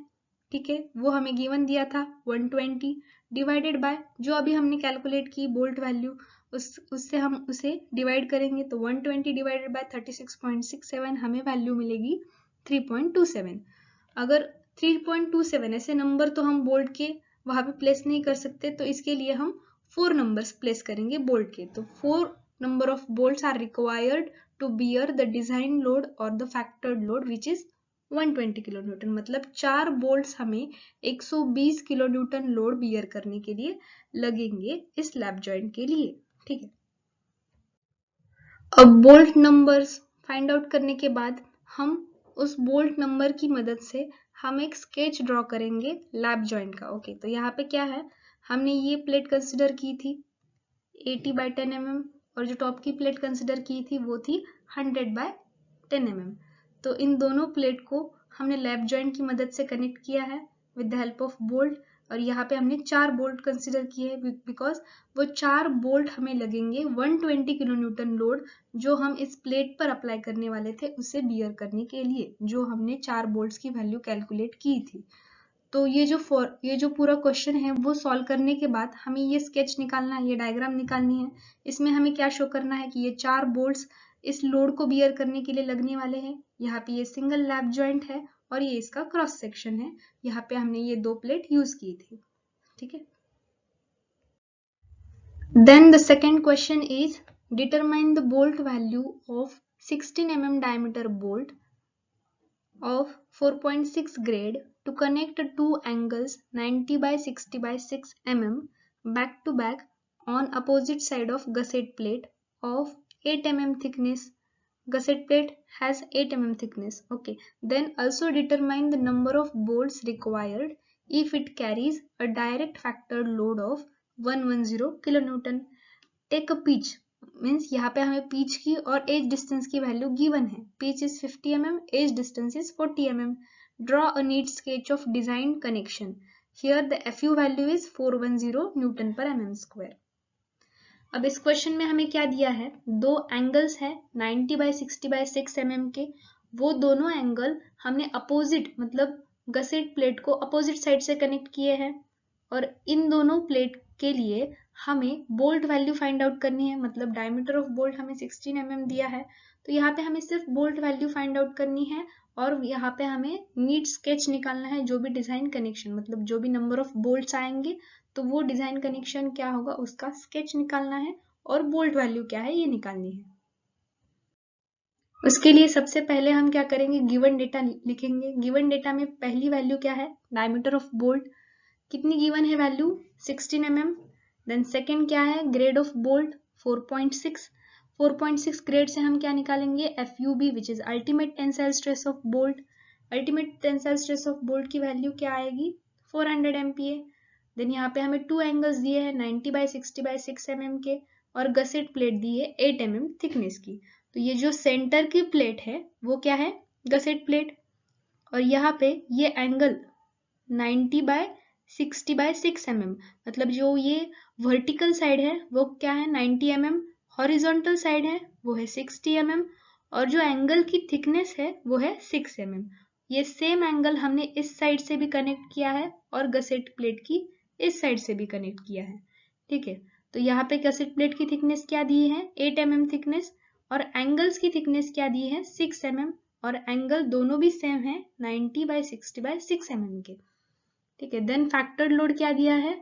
ठीक है, वो हमें गिवन दिया था 120 डिवाइडेड बाय जो अभी हमने कैलकुलेट की बोल्ट वैल्यू, उससे हम उसे डिवाइड करेंगे। तो 120 डिवाइडेड बाय 36.67 हमें वैल्यू मिलेगी 3.27। अगर 3.27 ऐसे नंबर तो हम बोल्ट के वहां पे प्लेस नहीं कर सकते, तो इसके लिए हम 4 नंबर्स प्लेस करेंगे बोल्ट के। तो 4 number of bolts are required to bear the design load or the factored load which is 120 kilonewton. मतलब 4 बोल्ट्स हमें 120 किलोन्यूटन लोड बियर करने के लिए लगेंगे इस लैप जॉइंट के लिए। ठीक है, अब बोल्ट नंबर्स फाइंड आउट करने के बाद हम उस बोल्ट नंबर की मदद से हम एक स्केच ड्रॉ करेंगे लैप जॉइंट का। ओके, तो यहाँ पे क्या है, हमने ये प्लेट कंसिडर की थी 80/10 mm और जो टॉप की प्लेट कंसिडर की थी वो थी 100/10 mm। तो इन दोनों प्लेट को हमने लैप जॉइंट की मदद से कनेक्ट किया है with the help of bolt, और यहाँ पे हमने 4 बोल्ट कंसिडर किए हैं बिकॉज वो 4 बोल्ट हमें लगेंगे 120 किलोन्यूटन लोड जो हम इस प्लेट पर अप्लाई करने वाले थे उसे बियर करने के लिए, जो हमने 4 बोल्ट्स की वैल्यू कैलकुलेट की थी। तो ये जो पूरा क्वेश्चन है वो सॉल्व करने के बाद हमें ये स्केच निकालना है, ये डायग्राम निकालनी है। इसमें हमें क्या शो करना है कि ये 4 बोल्ट्स इस लोड को बियर करने के लिए लगने वाले हैं। यहाँ पे ये सिंगल लैप जॉइंट है और ये इसका क्रॉस सेक्शन है। यहाँ पे हमने ये 2 प्लेट यूज की थी। ठीक है, then the second question is determine the bolt value of 16 mm diameter bolt of 4.6 grade to connect two angles 90/60/6 mm back to back on opposite side of gusset plate of 8 mm thickness. Gusset plate has 8 mm thickness. Okay. Then also determine the number of bolts required if it carries a direct factored load of 110 kilonewton. Take a pitch. Means यहाँ पे हमें pitch की और edge distance की value given है. Pitch is 50 mm, edge distance is 40 mm. Draw a neat sketch of design connection. Here the FU value is 410 newton per mm square. अब इस question में हमें क्या दिया है, दो एंगल्स है 90 बाय 60 बाय 6 mm के. वो दोनों एंगल हमने अपोजिट मतलब गसेट प्लेट को अपोजिट साइड से कनेक्ट किए हैं और इन दोनों प्लेट के लिए हमें बोल्ट वैल्यू फाइंड आउट करनी है. मतलब डायमीटर ऑफ बोल्ट हमें 16 mm दिया है, तो यहाँ पे हमें सिर्फ बोल्ट वैल्यू फाइंड आउट करनी है और यहाँ पे हमें नीट स्केच निकालना है. जो भी डिजाइन कनेक्शन मतलब जो भी नंबर ऑफ बोल्ट्स आएंगे तो वो डिजाइन कनेक्शन क्या होगा उसका स्केच निकालना है और बोल्ट वैल्यू क्या है ये निकालनी है. उसके लिए सबसे पहले हम क्या करेंगे, गिवन डेटा लिखेंगे. गिवन डेटा में पहली वैल्यू क्या है, डायमीटर ऑफ बोल्ट कितनी गिवन है वैल्यू 16 mm. देन सेकंड क्या है, ग्रेड ऑफ बोल्ट 4.6. 4.6 ग्रेड से हम क्या निकालेंगे, FUB which is ultimate tensile stress of bolt. Ultimate tensile stress of bolt की वैल्यू क्या आएगी 400 MPa. देन यहाँ पे हमें टू एंगल्स दिए हैं 90 बाय 60 बाय 6 mm के और गसेट प्लेट दी है 8 mm थिकनेस की. तो ये जो सेंटर की प्लेट है वो क्या है गसेट प्लेट और यहाँ पे ये एंगल 90 बाय 60 बाय 6 mm मतलब जो ये वर्टिकल साइड है वो क्या है 90 mm, हॉरिजॉन्टल साइड है वो है 60 mm और जो एंगल की थिकनेस है वो है 6 mm. ये सेम एंगल हमने इस साइड से भी कनेक्ट किया है और गसेट प्लेट की इस साइड से भी कनेक्ट किया है. ठीक है, तो यहाँ पे गसेट प्लेट की थिकनेस क्या दी है 8 mm थिकनेस और एंगल्स की थिकनेस क्या दी है 6 mm और एंगल दोनों भी सेम है 90 बाय 60 बाय 6 mm के. ठीक है, देन फैक्टर्ड लोड क्या दिया है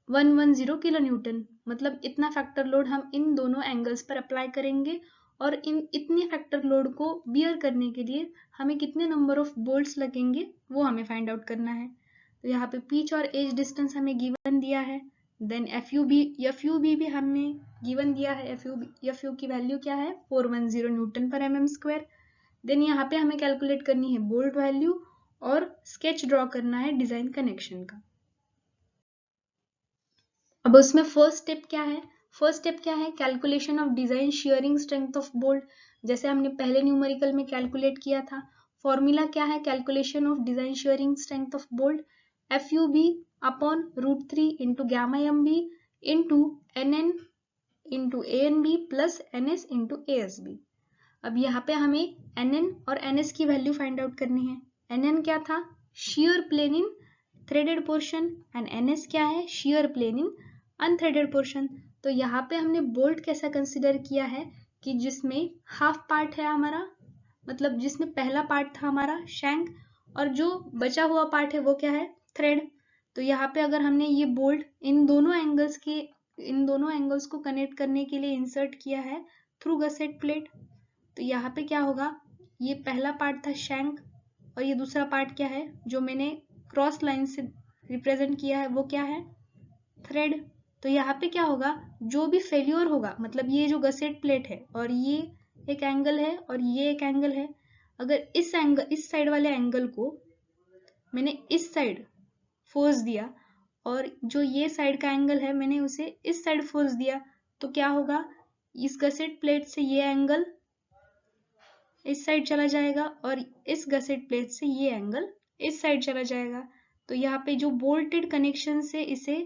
110 किलो न्यूटन. मतलब इतना फैक्टर लोड हम इन दोनों एंगल्स पर अप्लाई करेंगे और इन इतने फैक्टर लोड को बियर करने के लिए हमें कितने नंबर ऑफ बोल्ट्स लगेंगे वो हमें फाइंड आउट करना है. तो यहाँ पे पिच और एज डिस्टेंस हमें गिवन दिया है. देन FUB भी हमें गिवन दिया है. FU की वैल्यू क्या है 410 newton per mm square. Then यहाँ पे हमें कैलकुलेट करनी है बोल्ट वैल्यू और स्केच ड्रॉ करना है डिजाइन कनेक्शन का. अब उसमें फर्स्ट स्टेप क्या है calculation of design shearing strength of bolt. जैसे हमने पहले न्यूमेरिकल में कैलकुलेट किया था. फॉर्मूला क्या है calculation of design shearing strength of bolt, FUB upon √3 into gamma MB into NN into ANB plus NS into ASB. अब यहाँ पे हमें NN और NS की वैल्यू फाइंड आउट करनी है. NN क्या था shear plane in threaded portion and NS क्या है shear plane in unthreaded portion. तो यहाँ पे हमने बोल्ट कैसा कंसिडर किया है कि जिसमें हाफ पार्ट है हमारा मतलब जिसमें पहला पार्ट था हमारा शैंक और जो बचा हुआ पार्ट है वो क्या है थ्रेड. तो यहाँ पे अगर हमने ये बोल्ट इन दोनों एंगल्स को कनेक्ट करने के लिए इंसर्ट किया है थ्रू गसेट प्लेट. तो यहाँ पे क्या होगा ये पहला पार्ट था शैंक और ये दूसरा पार्ट क्या है जो मैंने क्रॉस लाइन से रिप्रेजेंट किया है वो क्या है थ्रेड. तो यहाँ पे क्या होगा जो भी फेल्योर होगा मतलब ये जो गसेट प्लेट है और ये एक एंगल है और ये एक एंगल है, अगर इस साइड वाले एंगल को मैंने इस साइड फोर्स दिया और जो ये साइड का एंगल है मैंने उसे इस साइड फोर्स दिया तो क्या होगा इस गसेट प्लेट से ये एंगल इस साइड चला जाएगा और इस गसेट प्लेट से ये एंगल इस साइड चला जाएगा. तो यहाँ पे जो बोल्टेड कनेक्शन से इसे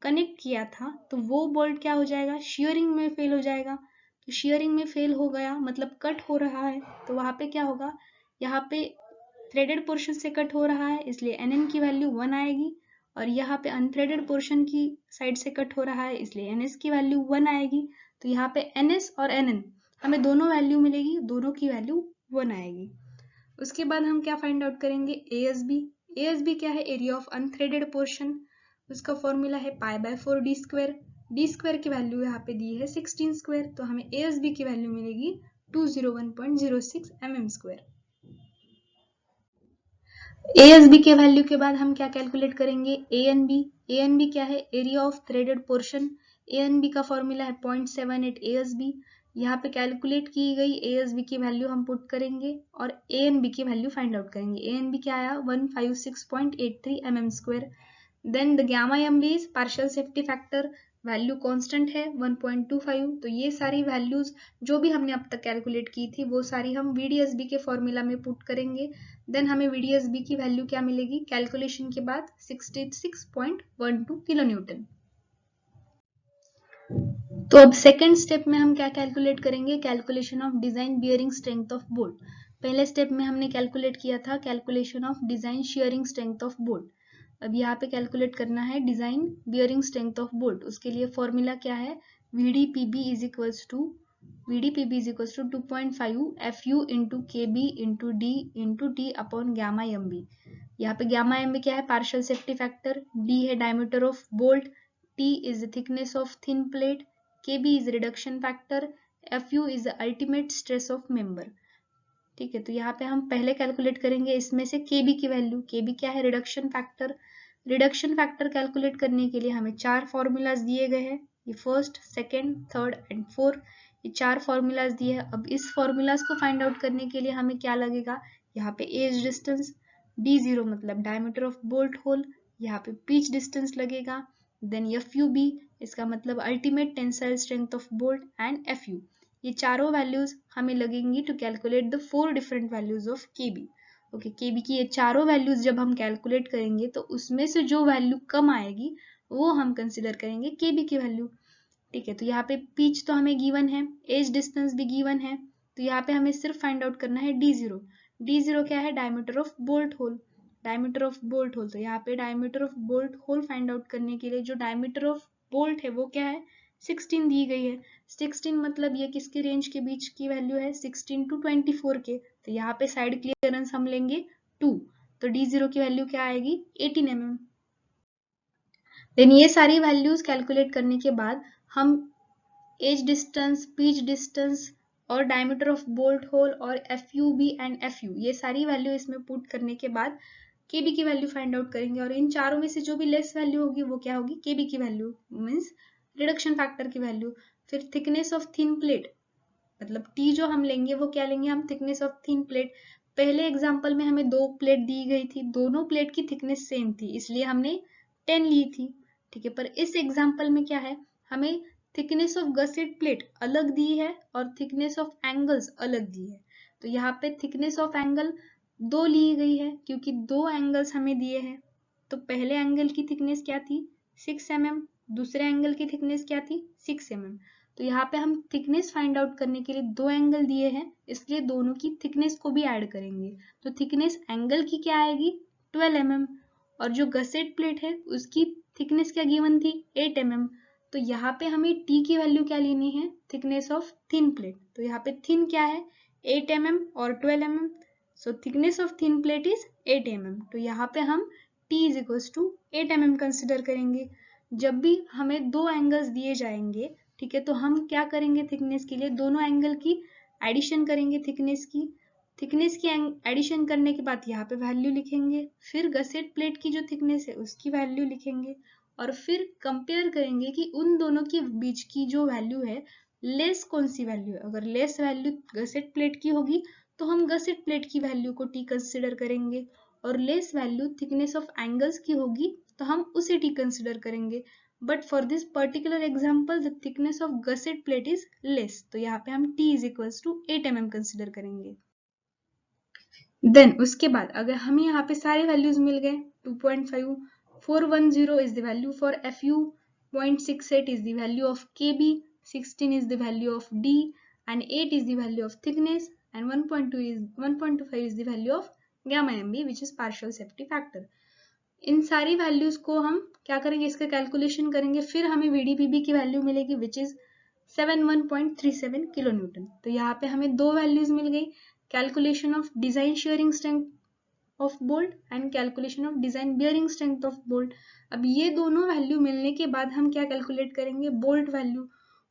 कनेक्ट किया था तो वो बोल्ट क्या हो जाएगा शियरिंग में फेल हो जाएगा. तो शियरिंग में फेल हो गया मतलब कट हो रहा है तो वहां पे क्या होगा यहाँ पे थ्रेडेड पोर्शन से कट हो रहा है इसलिए NN की वैल्यू 1 आएगी और यहाँ पे अनथ्रेडेड पोर्शन की साइड से कट हो रहा है इसलिए NS की वैल्यू 1 आएगी. तो यहाँ पे NS और NN हमें दोनों वैल्यू मिलेगी, दोनों की वैल्यू 1 आएगी. उसके बाद हम क्या फाइंड आउट करेंगे ASB क्या है एरिया ऑफ अनथ्रेडेड पोर्शन. उसका फॉर्मूला है π/4 d स्क्वायर. d स्क्वायर की वैल्यू यहाँ पे दी है 16 स्क्वायर तो हमें ASB की वैल्यू मिलेगी 201.06 mm स्क्वायर. ASB के वैल्यू के बाद हम क्या कैलकुलेट करेंगे ANB. ए एन बी क्या है, area of threaded portion. A N B का फॉर्मूला है 0.78 ASB। यहाँ पे कैलकुलेट की गई ASB की वैल्यू हम पुट करेंगे और ANB की वैल्यू फाइंड आउट करेंगे। ANB क्या आया 156.83 mm²। Then the gamma MB is partial safety factor, value constant है 1.25। तो ये सारी वैल्यूज जो भी हमने अब तक कैलकुलेट की थी वो सारी हम VDSB के फॉर्मूला में पुट करेंगे। देन हमें VDSB की वैल्यू क्या मिलेगी कैलकुलेशन के बाद 66.12 किलो न्यूटन। तो अब सेकेंड स्टेप में हम क्या कैलकुलेट करेंगे, calculation of design bearing strength of bolt. पहले स्टेप में हमने कैलकुलेट किया था calculation of design shearing strength of bolt. अब यहाँ पे कैलकुलेट करना है design bearing strength of bolt. उसके लिए फॉर्मूला क्या है, VDPB is equals to 2.5 FU into KB into D into T upon gamma MB। यहाँ पे गामा MB क्या है, पार्शियल सेफ्टी फैक्टर, D है diameter of bolt, T is the thickness of thin plate, KB is reduction factor, FU is the ultimate stress of member। ठीक है, तो यहाँ पे हम पहले कैलकुलेट करेंगे इसमें से KB की वैल्यू। KB क्या है, reduction factor. Reduction factor calculate करने के लिए हमें 4 फॉर्मूलाज दिए गए हैं, ये first, second, third and fourth, ये 4 फॉर्मूलाज दिए हैं। अब इस फॉर्मूलाज को फाइंड आउट करने के लिए हमें क्या लगेगा, यहाँ पे एज डिस्टेंस, D0 मतलब डायमीटर ऑफ बोल्ट होल, यहाँ पे पिच डिस्टेंस लगेगा, देन FUB इसका मतलब ultimate tensile strength of bolt and FU। ये चारों वैल्यूज हमें लगेंगी to calculate the 4 different values of KB। Okay, KB की ये चारों वैल्यूज जब हम कैलकुलेट करेंगे तो उसमें से जो वैल्यू कम आएगी वो हम कंसिडर करेंगे KB की वैल्यू। ठीक है, तो यहाँ पे पिच तो हमें गिवन है, एज डिस्टेंस भी गिवन है, तो यहाँ पे हमें सिर्फ फाइंड आउट करना है D0। D0 क्या है, diameter of bolt whole, diameter of bolt whole. तो यहाँ पे diameter of bolt whole find out करने के लिए जो डायमीटर ऑफ बोल्ट है वो क्या है, 16 दी गई है। 16 मतलब ये किसके रेंज के बीच की वैल्यू है, 16 to 24 के। तो यहाँ पे साइड क्लियरेंस हम लेंगे 2, तो D0 की वैल्यू क्या आएगी 18 mm। देन ये सारी वैल्यूज कैलकुलेट करने के बाद हम एज डिस्टेंस, पिच डिस्टेंस और डायमीटर ऑफ बोल्ट होल और FUB एंड FU ये सारी वैल्यू इसमें पुट करने के बाद KB की वैल्यू फाइंड आउट करेंगे और इन चारों में से जो भी लेस वैल्यू होगी वो क्या होगी, KB की वैल्यू मीन्स रिडक्शन फैक्टर की वैल्यू। फिर थिकनेस ऑफ थिन प्लेट मतलब T जो हम लेंगे वो क्या लेंगे हम, थिकनेस ऑफ थिन प्लेट। पहले एग्जांपल में हमें 2 प्लेट दी गई थी, दोनों प्लेट की थिकनेस सेम थी इसलिए हमने 10 ली थी। ठीक है, पर इस एग्जांपल में क्या है, हमें थिकनेस ऑफ गसेट प्लेट अलग दी है और थिकनेस ऑफ एंगल्स अलग दी है। तो यहाँ पे थिकनेस ऑफ एंगल 2 ली गई है क्योंकि 2 एंगल्स हमें दिए हैं। तो पहले एंगल की थिकनेस क्या थी 6 mm, दूसरे एंगल की थिकनेस क्या थी 6 mm। तो यहाँ पे हम थिकनेस फाइंड आउट करने के लिए 2 एंगल दिए हैं इसलिए दोनों की थिकनेस को भी ऐड करेंगे। तो थिकनेस एंगल की क्या आएगी 12 mm और जो गसेट प्लेट है उसकी थिकनेस क्या गिवन थी 8 mm। तो यहाँ पे हमें T की वैल्यू क्या लेनी है, थिकनेस ऑफ थिन प्लेट। तो यहाँ पे थिन क्या है 8 mm और 12 mm, so thickness of thin plate is 8 mm। तो यहाँ पे हम T is equals to 8 mm consider करेंगे। जब भी हमें 2 एंगल्स दिए जाएंगे, ठीक है, तो हम क्या करेंगे थिकनेस के लिए दोनों एंगल की एडिशन करेंगे थिकनेस की एडिशन करने के बाद यहाँ पे वैल्यू लिखेंगे, फिर गसेट प्लेट की जो थिकनेस है उसकी वैल्यू लिखेंगे और फिर कंपेयर करेंगे कि उन दोनों के बीच की जो वैल्यू है लेस कौन सी वैल्यू है। अगर लेस वैल्यू गसेट प्लेट की होगी तो हम गसेट प्लेट की वैल्यू को T कंसिडर करेंगे और less value thickness of angles की होगी तो हम उसे T कंसिडर करेंगे। But for this particular example the thickness of gusset plate is less, तो यहाँ पे हम T is equals to 8 mm consider करेंगे। देन उसके बाद अगर हमें यहाँ पे सारे वैल्यूज मिल गए 2.5, 410 is the value for FU, 0.68 is the value of KB, 16 is the value of D and 8 is the value of thickness and 1.25 is the value of gamma MB which is partial safety factor। इन सारी values को हम क्या करेंगे, इसका calculation करेंगे, फिर हमें VDPB की वैल्यू मिलेगी विच इज 71.37 किलो न्यूटन। तो यहाँ पे हमें 2 वैल्यूज मिल गई, calculation of design sharing strength of bolt and calculation of design bearing strength of bolt. अब ये दोनों वैल्यू मिलने के बाद हम क्या कैलकुलेट करेंगे, बोल्ट वैल्यू।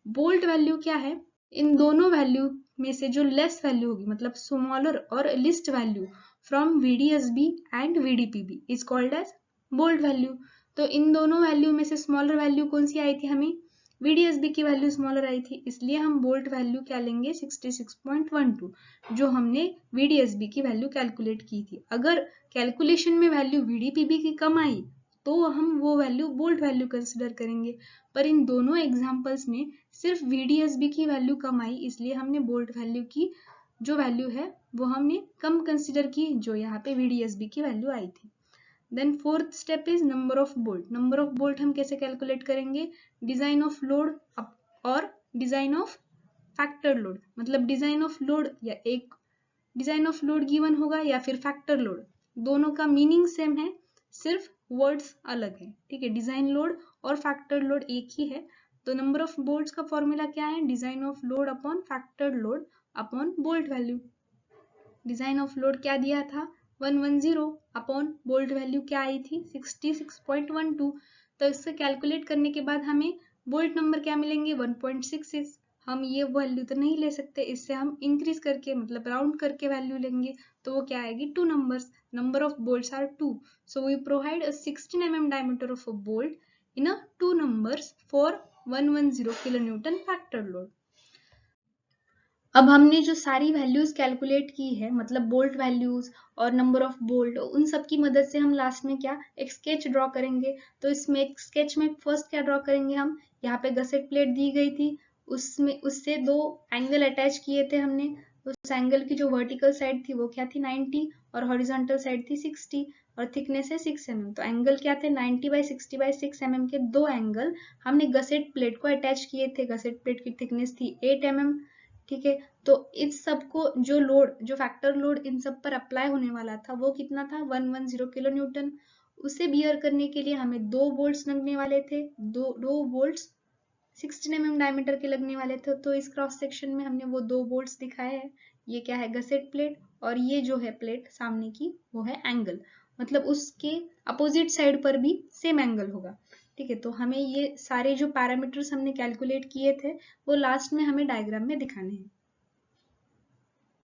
बोल्ट वैल्यू क्या है, इन दोनों वैल्यू में से जो लेस वैल्यू होगी मतलब स्मॉलर और least value from VDSB and VDPB is called as bolt value. तो इन दोनों वैल्यू में से स्मॉलर वैल्यू कौन सी आई थी, हमें VDSB की वैल्यू स्मॉलर आई थी, इसलिए हम बोल्ट वैल्यू क्या लेंगे 66.12, जो हमने VDSB की वैल्यू कैलकुलेट की थी। अगर कैलकुलेशन में वैल्यू VDPB की कम आई तो हम वो वैल्यू बोल्ट वैल्यू कंसिडर करेंगे, पर इन दोनों एग्जांपल्स में सिर्फ VDSB की वैल्यू कम आई, इसलिए हमने बोल्ट वैल्यू की जो वैल्यू है वो हमने कम कंसिडर की, जो यहाँ पे VDSB की वैल्यू आई थी। Then fourth step is number of bolt. Number of bolt हम कैसे कैलकुलेट करेंगे, डिजाइन ऑफ लोड और डिजाइन ऑफ फैक्टर लोड, मतलब डिजाइन ऑफ लोड या एक डिजाइन ऑफ लोड गिवन होगा या फिर फैक्टर लोड, दोनों का मीनिंग सेम है, सिर्फ वर्ड्स अलग है, ठीक है। डिजाइन लोड और फैक्टर लोड एक ही है। तो नंबर ऑफ बोल्ट्स का फॉर्मूला क्या है, design of load upon factor load upon bolt value. Design of load क्या दिया था 110 अपॉन बोल्ट वैल्यू क्या आई थी 66.12। तो इससे कैलकुलेट करने के बाद हमें बोल्ट नंबर क्या मिलेंगे 1.66। हम ये वैल्यू तो नहीं ले सकते, इससे हम इंक्रीज करके मतलब राउंड करके वैल्यू लेंगे, तो वो क्या आएगी 2 numbers, number of bolts are 2, so we provide a 16 mm diameter of a bolt in a 2 numbers for 110 kilonewton factor load। अब हमने जो सारी वैल्यूज कैलकुलेट की है, मतलब बोल्ट वैल्यूज और नंबर ऑफ बोल्ट, उन सब की मदद से हम लास्ट में क्या एक स्केच ड्रॉ करेंगे। तो इसमें एक स्केच में फर्स्ट क्या ड्रॉ करेंगे, हम यहाँ पे गसेट प्लेट दी गई थी, उसमें उससे 2 एंगल अटैच किए थे हमने। उस एंगल की जो वर्टिकल साइड थी वो क्या थी 90 और हॉरिजॉन्टल साइड थी 60 और थिकनेस है 6 mm। तो एंगल क्या थे 90/60/6 mm के 2 एंगल हमने गसेट प्लेट को अटैच किए थे। गसेट प्लेट की थिकनेस थी 8 mm, ठीक है। तो इस सब को जो लोड, जो फैक्टर लोड इन सब पर अप्लाई होने वाला था वो कितना था 110 किलो न्यूटन। उसे बियर करने के लिए हमें 2 बोल्ट्स लगने वाले थे, दो बोल्ट्स 16 mm डायमीटर के लगने वाले थे। तो इस क्रॉस सेक्शन में हमने वो 2 बोल्ट्स दिखाए हैं। ये क्या है गसेट प्लेट, और ये जो है प्लेट सामने की वो है एंगल, मतलब उसके अपोजिट साइड पर भी सेम एंगल होगा, ठीक है। तो हमें ये सारे जो पैरामीटर्स हमने कैलकुलेट किए थे वो लास्ट में हमें डायग्राम में दिखाने हैं।